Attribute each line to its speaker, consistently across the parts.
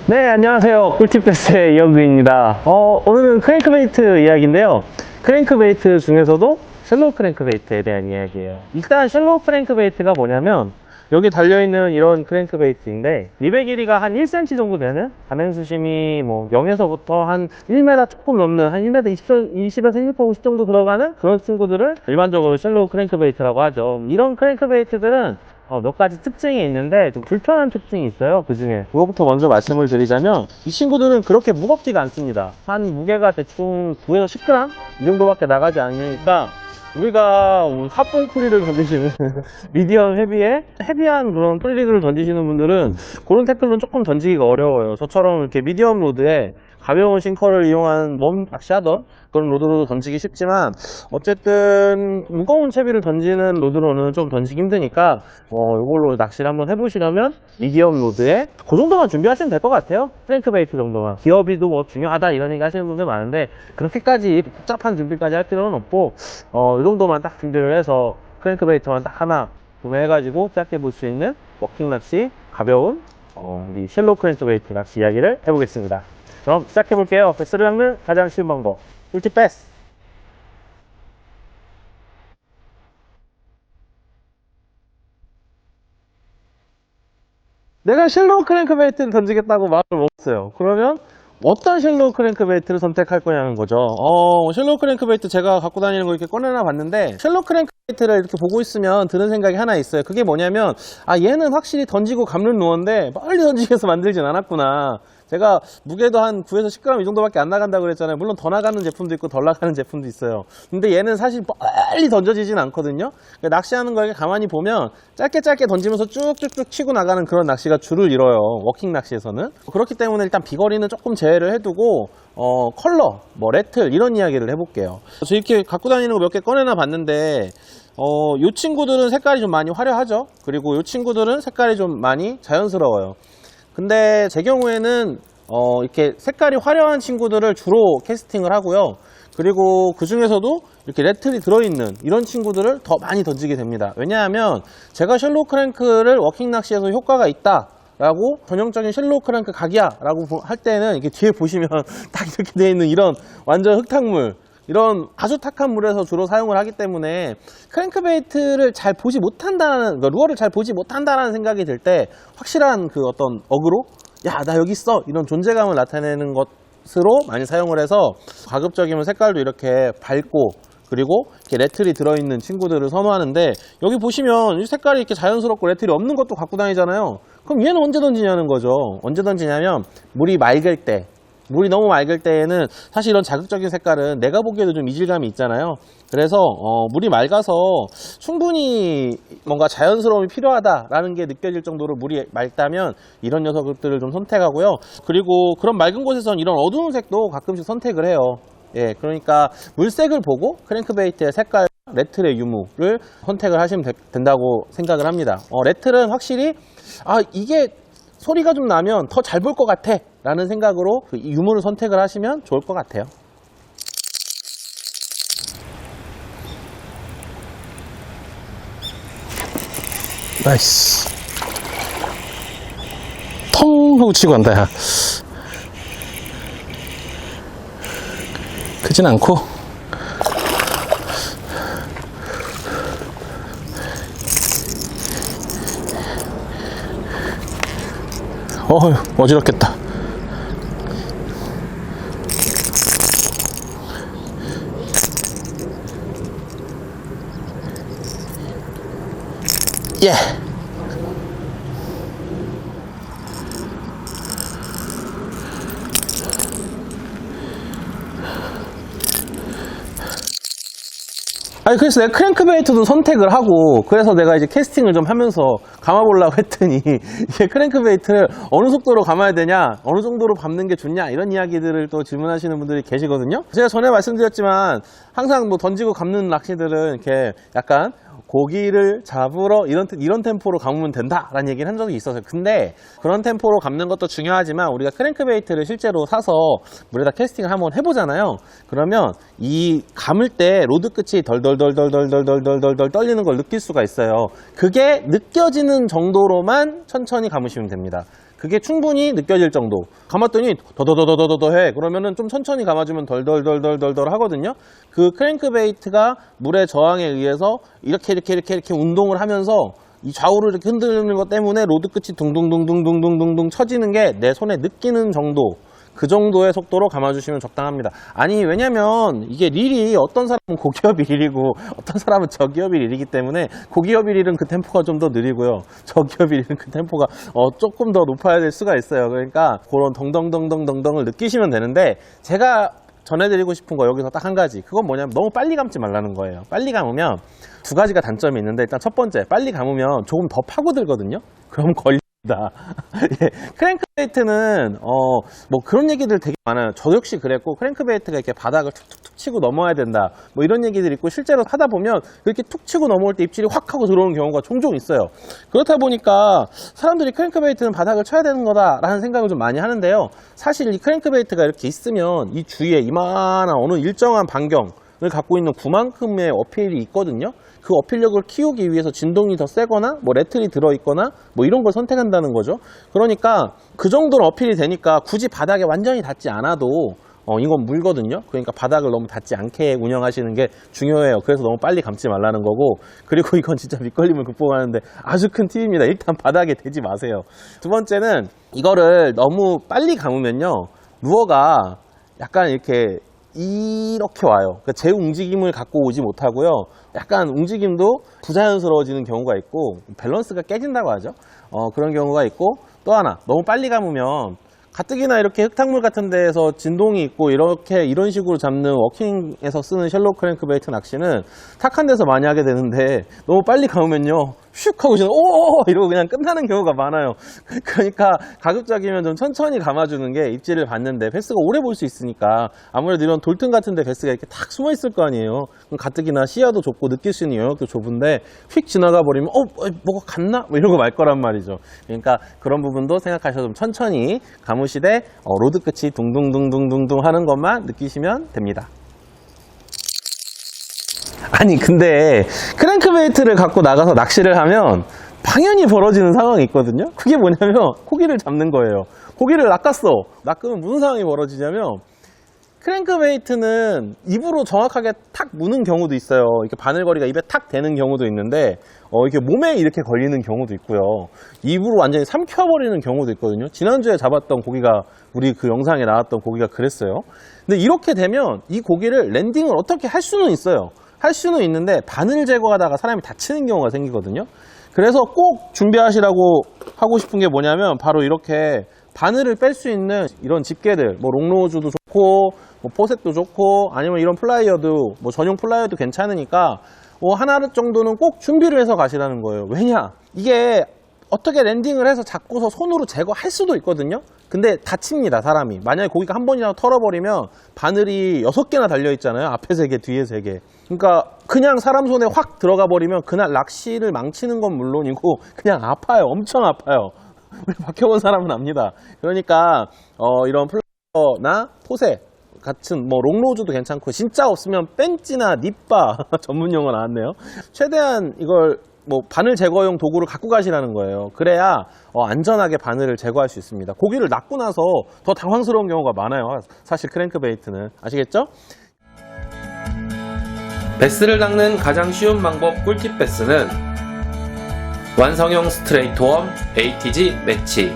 Speaker 1: 네, 안녕하세요. 꿀팁패스의 이영규입니다. 오늘은 크랭크베이트 이야기인데요. 크랭크베이트 중에서도 셜로우 크랭크베이트에 대한 이야기예요. 일단 셜로우 크랭크베이트가 뭐냐면 여기 달려있는 이런 크랭크베이트인데 리베 길이가 한 1cm 정도 되는 가맹 수심이 뭐 0에서부터 한 1m 조금 넘는 한 1m 20에서 1m50 정도 들어가는 그런 친구들을 일반적으로 셜로우 크랭크베이트라고 하죠. 이런 크랭크베이트들은 몇 가지 특징이 있는데 좀 불편한 특징이 있어요. 그 중에 그거부터 먼저 말씀을 드리자면 이 친구들은 그렇게 무겁지가 않습니다. 한 무게가 대충 9에서 10g 이 정도밖에 나가지 않으니까 우리가 합봉 프리를 던지시는 미디엄 헤비한 그런 프리를 던지시는 분들은 그런 태클은 조금 던지기가 어려워요. 저처럼 이렇게 미디엄 로드에 가벼운 싱커를 이용한 몸 낚시하던 그런 로드로도 던지기 쉽지만 어쨌든 무거운 채비를 던지는 로드로는 좀 던지기 힘드니까 이걸로 납치를 한번 해보시려면 미디엄 로드에 그 정도만 준비하시면 될 것 같아요. 크랭크베이트 정도만. 기어비도 뭐 중요하다 이런 얘기 하시는 분들 많은데 그렇게까지 복잡한 준비까지 할 필요는 없고 이 정도만 딱 준비를 해서 크랭크베이트만 딱 하나 구매해가지고 시작해 볼 수 있는 워킹 낚시 가벼운 우리 셜로우 크랭크베이트 낚시 이야기를 해보겠습니다. 그럼 시작해 볼게요. 베스를 잡는 가장 쉬운 방법 꿀팁 패스. 내가 셜로우 크랭크베이트를 던지겠다고 마음을 먹었어요. 그러면 어떤 셜로우 크랭크베이트를 선택할 거냐는 거죠. 셜로우 크랭크베이트 제가 갖고 다니는 거 이렇게 꺼내놔 봤는데 셜로우 크랭크베이트를 이렇게 보고 있으면 드는 생각이 하나 있어요. 그게 뭐냐면 얘는 확실히 던지고 감는 루어인데 빨리 던지기 위해서 만들진 않았구나. 제가 무게도 한 9에서 10g 이 정도밖에 안 나간다고 그랬잖아요. 물론 더 나가는 제품도 있고 덜 나가는 제품도 있어요. 근데 얘는 사실 빨리 던져지진 않거든요. 그러니까 낚시하는 걸 가만히 보면 짧게 던지면서 쭉쭉쭉 치고 나가는 그런 낚시가 줄을 이뤄요. 워킹 낚시에서는. 그렇기 때문에 일단 비거리는 조금 제외를 해두고 컬러, 뭐 레틀 이런 이야기를 해볼게요. 저 이렇게 갖고 다니는 거 몇 개 꺼내놔 봤는데 이 친구들은 색깔이 좀 많이 화려하죠. 그리고 이 친구들은 색깔이 좀 많이 자연스러워요. 근데 제 경우에는 이렇게 색깔이 화려한 친구들을 주로 캐스팅을 하고요. 그리고 그 중에서도 이렇게 레틀이 들어있는 이런 친구들을 더 많이 던지게 됩니다. 왜냐하면 제가 셜로우 크랭크를 워킹 낚시에서 효과가 있다 라고 전형적인 셜로우 크랭크 각이야 라고 할 때는 이렇게 뒤에 보시면 딱 이렇게 되어 있는 이런 완전 흙탕물, 이런 아주 탁한 물에서 주로 사용을 하기 때문에 크랭크베이트를 잘 보지 못한다는, 그러니까 루어를 잘 보지 못한다는 생각이 들 때 확실한 그 어떤 어그로? 야, 나 여기 있어! 이런 존재감을 나타내는 것으로 많이 사용을 해서 가급적이면 색깔도 이렇게 밝고 그리고 이렇게 레틀이 들어있는 친구들을 선호하는데 여기 보시면 이 색깔이 이렇게 자연스럽고 레틀이 없는 것도 갖고 다니잖아요. 그럼 얘는 언제 던지냐는 거죠. 언제 던지냐면 물이 맑을 때. 물이 너무 맑을 때에는 사실 이런 자극적인 색깔은 내가 보기에도 좀 이질감이 있잖아요. 그래서 물이 맑아서 충분히 뭔가 자연스러움이 필요하다라는 게 느껴질 정도로 물이 맑다면 이런 녀석들을 좀 선택하고요. 그리고 그런 맑은 곳에서는 이런 어두운 색도 가끔씩 선택을 해요. 예, 그러니까 물색을 보고 크랭크베이트의 색깔, 레틀의 유무를 선택을 하시면 된다고 생각을 합니다. 레틀은 확실히 이게 소리가 좀 나면 더 잘 볼 것 같아 라는 생각으로 그 유무를 선택을 하시면 좋을 것 같아요. 나이스. 텅 하고 치고 간다. 야, 크진 않고 어지럽겠다. 예. 그래서 내가 크랭크베이트도 선택을 하고 그래서 내가 이제 캐스팅을 좀 하면서 감아보려고 했더니 이게 크랭크베이트를 어느 속도로 감아야 되냐, 어느 정도로 밟는 게 좋냐 이런 이야기들을 또 질문하시는 분들이 계시거든요. 제가 전에 말씀드렸지만 항상 뭐 던지고 감는 낚시들은 이렇게 약간 고기를 잡으러 이런 템포로 감으면 된다라는 얘기를 한 적이 있었어요. 근데 그런 템포로 감는 것도 중요하지만 우리가 크랭크베이트를 실제로 사서 물에다 캐스팅을 한번 해보잖아요. 그러면 이 감을 때 로드 끝이 덜덜덜덜덜덜덜덜덜 떨리는 걸 느낄 수가 있어요. 그게 느껴지는 정도로만 천천히 감으시면 됩니다. 그게 충분히 느껴질 정도. 감았더니 더더더더더더 해. 그러면은 좀 천천히 감아주면 덜덜덜덜덜덜 하거든요. 그 크랭크베이트가 물의 저항에 의해서 이렇게 운동을 하면서 이 좌우로 이렇게 흔들리는 것 때문에 로드 끝이 둥둥둥둥둥둥둥 쳐지는 게 내 손에 느끼는 정도. 그 정도의 속도로 감아주시면 적당합니다. 아니, 왜냐면 이게 릴이 어떤 사람은 고기업이 릴이고 어떤 사람은 저기업이 릴이기 때문에 고기업이 릴은 그 템포가 좀 더 느리고요. 저기업이 릴은 그 템포가 조금 더 높아야 될 수가 있어요. 그러니까 그런 덩덩덩덩덩덩을 느끼시면 되는데, 제가 전해드리고 싶은 거 여기서 딱 한 가지. 그건 뭐냐면 너무 빨리 감지 말라는 거예요. 빨리 감으면 두 가지가 단점이 있는데, 일단 첫 번째, 빨리 감으면 조금 더 파고들거든요. 그럼 예, 크랭크베이트는 뭐 그런 얘기들 되게 많아요. 저 역시 그랬고, 크랭크베이트가 이렇게 바닥을 툭툭툭 치고 넘어야 된다, 뭐 이런 얘기들이 있고, 실제로 하다 보면 그렇게 툭 치고 넘어올 때 입질이 확 하고 들어오는 경우가 종종 있어요. 그렇다 보니까 사람들이 크랭크베이트는 바닥을 쳐야 되는 거다라는 생각을 좀 많이 하는데요. 사실 이 크랭크베이트가 이렇게 있으면 이 주위에 이만한 어느 일정한 반경을 갖고 있는 구만큼의 어필이 있거든요. 그 어필력을 키우기 위해서 진동이 더 세거나 뭐 레틀이 들어있거나 뭐 이런 걸 선택한다는 거죠. 그러니까 그 정도로 어필이 되니까 굳이 바닥에 완전히 닿지 않아도 이건 물거든요. 그러니까 바닥을 너무 닿지 않게 운영하시는 게 중요해요. 그래서 너무 빨리 감지 말라는 거고, 그리고 이건 진짜 밑걸림을 극복하는데 아주 큰 팁입니다. 일단 바닥에 대지 마세요. 두 번째는, 이거를 너무 빨리 감으면요, 루어가 약간 이렇게 와요. 그러니까 제 움직임을 갖고 오지 못하고요. 약간 움직임도 부자연스러워지는 경우가 있고, 밸런스가 깨진다고 하죠. 그런 경우가 있고, 또 하나, 너무 빨리 감으면 가뜩이나 이렇게 흙탕물 같은 데에서 진동이 있고 이런 식으로 잡는 워킹에서 쓰는 셜록 크랭크베이트 낚시는 탁한 데서 많이 하게 되는데, 너무 빨리 감으면요, 슉 하고 그냥 오 이러고 그냥 끝나는 경우가 많아요. 그러니까 가급적이면 좀 천천히 감아주는 게 입질을 받는데 베스가 오래 볼 수 있으니까. 아무래도 이런 돌틈 같은 데 베스가 이렇게 탁 숨어 있을 거 아니에요. 그럼 가뜩이나 시야도 좁고 느낄 수 있는 영역도 좁은데 휙 지나가 버리면 뭐가 갔나? 뭐 이러고 말 거란 말이죠. 그러니까 그런 부분도 생각하셔서 좀 천천히 감으시되 로드 끝이 둥둥둥둥둥둥 하는 것만 느끼시면 됩니다. 아니, 근데 크랭크베이트를 갖고 나가서 낚시를 하면 당연히 벌어지는 상황이 있거든요. 그게 뭐냐면 고기를 잡는 거예요. 고기를 낚았어. 낚으면 무슨 상황이 벌어지냐면, 크랭크베이트는 입으로 정확하게 탁 무는 경우도 있어요. 이렇게 바늘거리가 입에 탁 대는 경우도 있는데, 이렇게 몸에 이렇게 걸리는 경우도 있고요. 입으로 완전히 삼켜버리는 경우도 있거든요. 지난주에 잡았던 고기가, 우리 그 영상에 나왔던 고기가 그랬어요. 근데 이렇게 되면 이 고기를 랜딩을 어떻게 할 수는 있어요. 할 수는 있는데 바늘 제거하다가 사람이 다치는 경우가 생기거든요. 그래서 꼭 준비하시라고 하고 싶은 게 뭐냐면, 바로 이렇게 바늘을 뺄 수 있는 이런 집게들, 뭐 롱노즈도 좋고 뭐 포셋도 좋고, 아니면 이런 플라이어도, 뭐 전용 플라이어도 괜찮으니까 하나 정도는 꼭 준비를 해서 가시라는 거예요. 왜냐, 이게 어떻게 랜딩을 해서 잡고서 손으로 제거할 수도 있거든요. 근데 다칩니다, 사람이. 만약에 고기가 한 번이라도 털어버리면 바늘이 6개나 달려있잖아요. 앞에 3개, 뒤에 3개. 그러니까 그냥 사람 손에 확 들어가 버리면 그날 낚시를 망치는 건 물론이고 그냥 아파요. 엄청 아파요. 우리 박혀본 사람은 압니다. 그러니까 이런 플라이어나 포세 같은 뭐 롱로즈도 괜찮고, 진짜 없으면 벤찌나 니빠 전문 용어 나왔네요. 최대한 이걸 뭐 바늘 제거용 도구를 갖고 가시라는 거예요. 그래야 안전하게 바늘을 제거할 수 있습니다. 고기를 낚고 나서 더 당황스러운 경우가 많아요. 사실 크랭크베이트는. 아시겠죠?
Speaker 2: 베스를 낚는 가장 쉬운 방법 꿀팁 베스는 완성형 스트레이트 웜 ATG 매치,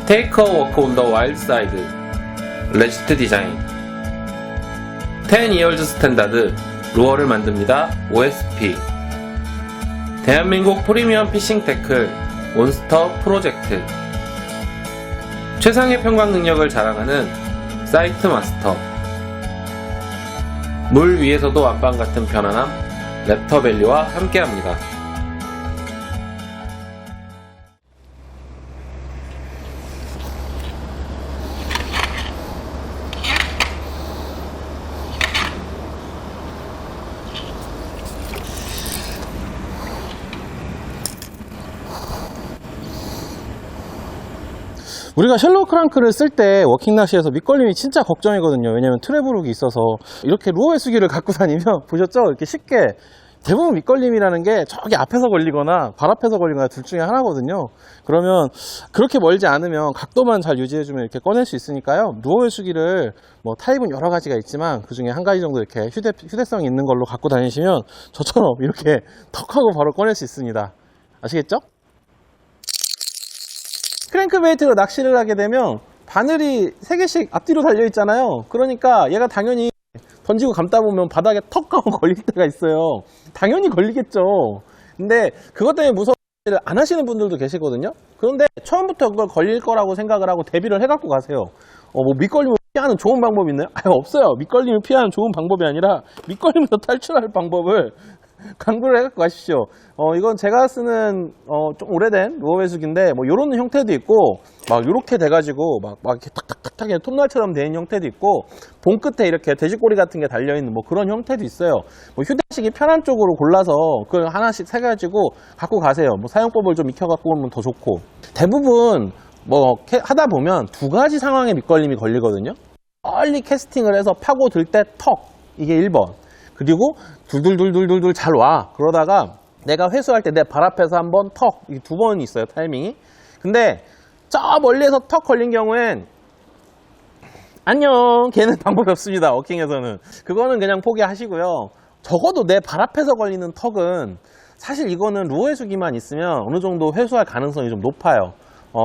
Speaker 2: 테이크 어 워크 온 더 와일드 사이드 레지트 디자인, 10 이어즈 스탠다드 루어를 만듭니다. OSP, 대한민국 프리미엄 피싱 태클 몬스터 프로젝트, 최상의 평광 능력을 자랑하는 사이트 마스터, 물 위에서도 완빵 같은 편안함 랩터밸리와 함께합니다.
Speaker 1: 우리가 셜록 크랭크를 쓸 때 워킹 낚시에서 밑걸림이 진짜 걱정이거든요. 왜냐면 트래블 훅이 있어서. 이렇게 루어 해수기를 갖고 다니면 보셨죠? 이렇게 쉽게 대부분 밑걸림이라는 게 저기 앞에서 걸리거나 발 앞에서 걸리거나 둘 중에 하나거든요. 그러면 그렇게 멀지 않으면 각도만 잘 유지해주면 이렇게 꺼낼 수 있으니까요. 루어 회수기를 뭐 타입은 여러 가지가 있지만 그 중에 한 가지 정도 이렇게 휴대성이 있는 걸로 갖고 다니시면 저처럼 이렇게 턱하고 바로 꺼낼 수 있습니다. 아시겠죠? 크랭크베이트로 낚시를 하게 되면 바늘이 3개씩 앞뒤로 달려 있잖아요. 그러니까 얘가 당연히 던지고 감다 보면 바닥에 턱 하고 걸릴 때가 있어요. 당연히 걸리겠죠. 근데 그것 때문에 무서운 일을 안 하시는 분들도 계시거든요. 그런데 처음부터 그걸 걸릴 거라고 생각을 하고 대비를 해갖고 가세요. 뭐 밑걸림을 피하는 좋은 방법이 있나요? 없어요. 밑걸림을 피하는 좋은 방법이 아니라 밑걸림에서 탈출할 방법을 강구를 해갖고 가십시오. 이건 제가 쓰는 좀 오래된 루어 회수기인데 뭐 요런 형태도 있고 막 요렇게 돼가지고 막 이렇게 탁탁탁탁 톱날처럼 된 형태도 있고 봉 끝에 이렇게 돼지꼬리 같은 게 달려있는 뭐 그런 형태도 있어요. 뭐 휴대식이 편한 쪽으로 골라서 그걸 하나씩 사가지고 갖고 가세요. 뭐 사용법을 좀 익혀갖고 오면 더 좋고. 대부분 뭐 하다 보면 두 가지 상황의 밑걸림이 걸리거든요. 빨리 캐스팅을 해서 파고 들 때 턱, 이게 1번. 그리고 둘둘둘둘둘 잘 와. 그러다가 내가 회수할 때 내 발 앞에서 한 번 턱, 이게 2번 있어요, 타이밍이. 근데 저 멀리에서 턱 걸린 경우엔 안녕, 걔는 방법이 없습니다. 워킹에서는. 그거는 그냥 포기하시고요. 적어도 내 발 앞에서 걸리는 턱은 사실 이거는 루어 회수기만 있으면 어느 정도 회수할 가능성이 좀 높아요.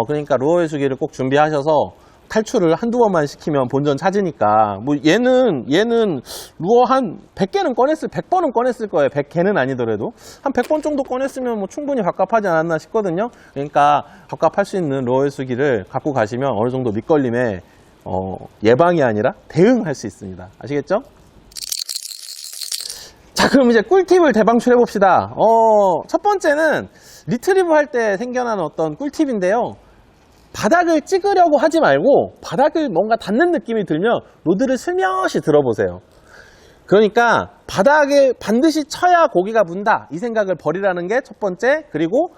Speaker 1: 그러니까 루어 회수기를 꼭 준비하셔서 탈출을 한두 번만 시키면 본전 찾으니까. 뭐 얘는 루어 한 100개는 꺼냈을, 100번은 꺼냈을 거예요. 100개는 아니더라도 한 100번 정도 꺼냈으면 뭐 충분히 갑갑하지 않았나 싶거든요. 그러니까 갑갑할 수 있는 루어 회수기를 갖고 가시면 어느 정도 밑걸림에 예방이 아니라 대응할 수 있습니다. 아시겠죠? 자, 그럼 이제 꿀팁을 대방출해 봅시다. 첫 번째는 리트리브 할 때 생겨나는 어떤 꿀팁인데요. 바닥을 찍으려고 하지 말고 바닥을 뭔가 닿는 느낌이 들면 로드를 슬며시 들어보세요. 그러니까 바닥에 반드시 쳐야 고기가 문다, 이 생각을 버리라는 게 첫 번째. 그리고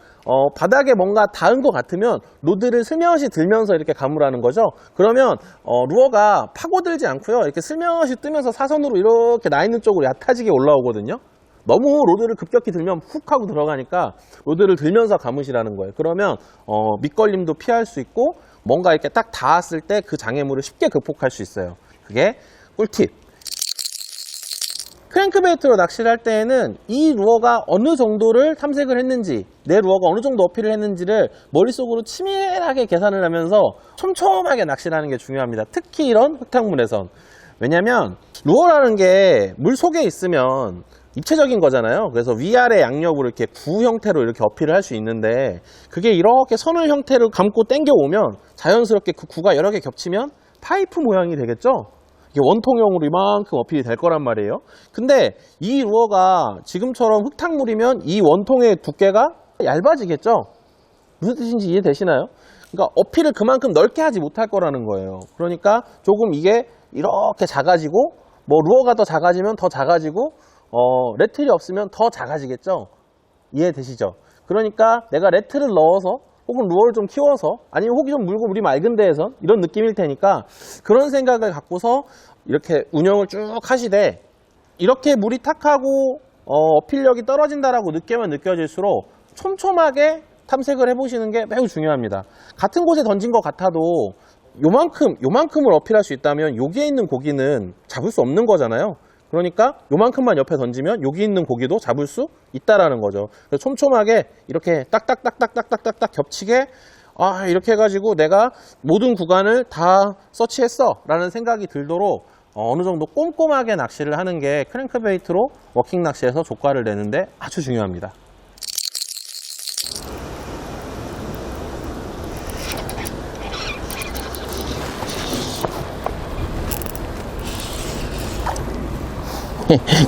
Speaker 1: 바닥에 뭔가 닿은 것 같으면 로드를 슬며시 들면서 이렇게 감으라는 거죠. 그러면 루어가 파고들지 않고요, 이렇게 슬며시 뜨면서 사선으로 이렇게 나 있는 쪽으로 얕아지게 올라오거든요. 너무 로드를 급격히 들면 훅 하고 들어가니까 로드를 들면서 감으시라는 거예요. 그러면 밑걸림도 피할 수 있고 뭔가 이렇게 딱 닿았을 때 그 장애물을 쉽게 극복할 수 있어요. 그게 꿀팁. 크랭크베이트로 낚시를 할 때에는 이 루어가 어느 정도를 탐색을 했는지, 내 루어가 어느 정도 어필을 했는지를 머릿속으로 치밀하게 계산을 하면서 촘촘하게 낚시를 하는 게 중요합니다. 특히 이런 흙탕물에선. 왜냐면 루어라는 게 물 속에 있으면 입체적인 거잖아요. 그래서 위아래 양력으로 이렇게 구 형태로 이렇게 어필을 할 수 있는데, 그게 이렇게 선을 형태로 감고 당겨 오면 자연스럽게 그 구가 여러 개 겹치면 파이프 모양이 되겠죠. 이게 원통형으로 이만큼 어필이 될 거란 말이에요. 근데 이 루어가 지금처럼 흙탕물이면 이 원통의 두께가 얇아지겠죠. 무슨 뜻인지 이해되시나요? 그러니까 어필을 그만큼 넓게 하지 못할 거라는 거예요. 그러니까 조금 이게 이렇게 작아지고, 뭐 루어가 더 작아지면 더 작아지고, 레틀이 없으면 더 작아지겠죠? 이해되시죠? 그러니까 내가 레틀을 넣어서 혹은 루어를 좀 키워서, 아니면 혹이 좀 물고 물이 맑은 데에서 이런 느낌일 테니까 그런 생각을 갖고서 이렇게 운영을 쭉 하시되, 이렇게 물이 탁하고 어필력이 떨어진다라고 느끼면 느껴질수록 촘촘하게 탐색을 해보시는 게 매우 중요합니다. 같은 곳에 던진 것 같아도 요만큼을 어필할 수 있다면 여기에 있는 고기는 잡을 수 없는 거잖아요. 그러니까 요만큼만 옆에 던지면 여기 있는 고기도 잡을 수 있다라는 거죠. 그래서 촘촘하게 이렇게 딱딱딱딱딱딱딱 겹치게, 이렇게 해가지고 내가 모든 구간을 다 서치했어 라는 생각이 들도록 어느 정도 꼼꼼하게 낚시를 하는 게 크랭크베이트로 워킹 낚시에서 조과를 내는데 아주 중요합니다.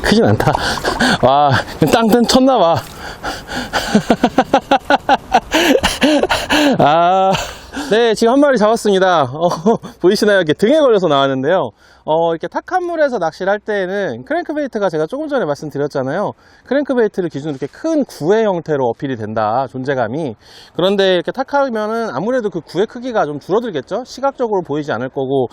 Speaker 1: 크진 않다. 와, 땅 쳤나봐. 네, 지금 한 마리 잡았습니다. 보이시나요? 이렇게 등에 걸려서 나왔는데요. 이렇게 탁한 물에서 낚시를 할 때에는 크랭크베이트가, 제가 조금 전에 말씀드렸잖아요. 크랭크베이트를 기준으로 이렇게 큰 구의 형태로 어필이 된다, 존재감이. 그런데 이렇게 탁하면은 아무래도 그 구의 크기가 좀 줄어들겠죠? 시각적으로 보이지 않을 거고,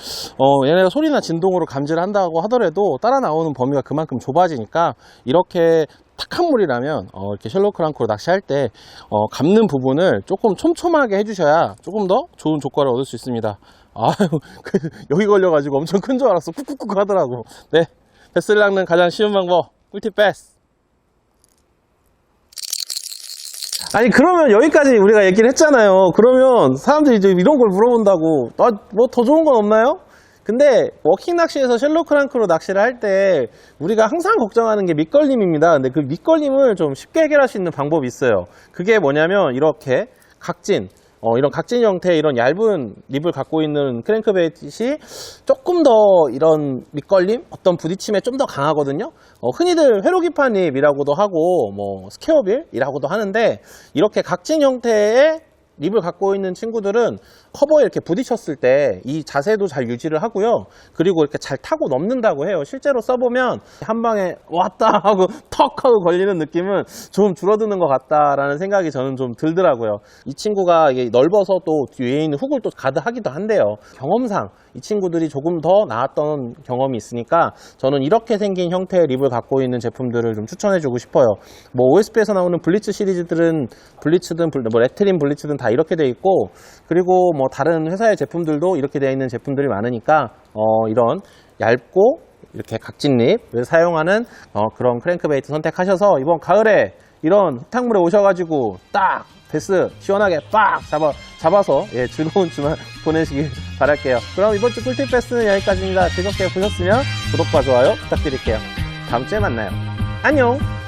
Speaker 1: 얘네가 소리나 진동으로 감지를 한다고 하더라도 따라 나오는 범위가 그만큼 좁아지니까 이렇게 탁한 물이라면 이렇게 셜로 크랭크로 낚시할 때 감는 부분을 조금 촘촘하게 해주셔야 조금 더 좋은 조과를 얻을 수 있습니다. 아유, 여기 걸려가지고 엄청 큰 줄 알았어. 쿡쿡쿡 하더라고. 네, 베스를 낚는 가장 쉬운 방법, 꿀팁 베스. 아니, 그러면 여기까지 우리가 얘기를 했잖아요. 그러면 사람들이 이제 이런 걸 물어본다고, 뭐 더 좋은 건 없나요? 근데 워킹 낚시에서 셜로 크랭크로 낚시를 할 때 우리가 항상 걱정하는 게 밑걸림입니다. 근데 그 밑걸림을 좀 쉽게 해결할 수 있는 방법이 있어요. 그게 뭐냐면 이렇게 각진, 이런 각진 형태의 이런 얇은 립을 갖고 있는 크랭크베이트이 조금 더 이런 밑걸림, 어떤 부딪힘에 좀 더 강하거든요. 흔히들 회로기판 립이라고도 하고 뭐 스퀘어빌이라고도 하는데, 이렇게 각진 형태의 립을 갖고 있는 친구들은 커버에 이렇게 부딪혔을 때 이 자세도 잘 유지를 하고요. 그리고 이렇게 잘 타고 넘는다고 해요. 실제로 써보면 한 방에 왔다 하고 턱 하고 걸리는 느낌은 좀 줄어드는 것 같다라는 생각이 저는 좀 들더라고요. 이 친구가 이게 넓어서 또 뒤에 있는 훅을 또 가드하기도 한데요. 경험상 이 친구들이 조금 더 나았던 경험이 있으니까 저는 이렇게 생긴 형태의 립을 갖고 있는 제품들을 좀 추천해주고 싶어요. 뭐 OSP에서 나오는 블리츠 시리즈들은 블리츠든 뭐 레트린 블리츠든 다 이렇게 돼 있고, 그리고 뭐 다른 회사의 제품들도 이렇게 되어 있는 제품들이 많으니까 이런 얇고 이렇게 각진 립을 사용하는 그런 크랭크베이트 선택하셔서 이번 가을에 이런 흙탕물에 오셔가지고 딱 베스 시원하게 빡 잡아서 즐거운 주말 보내시길 바랄게요. 그럼 이번 주 꿀팁 베스는 여기까지입니다. 즐겁게 보셨으면 구독과 좋아요 부탁드릴게요. 다음 주에 만나요. 안녕.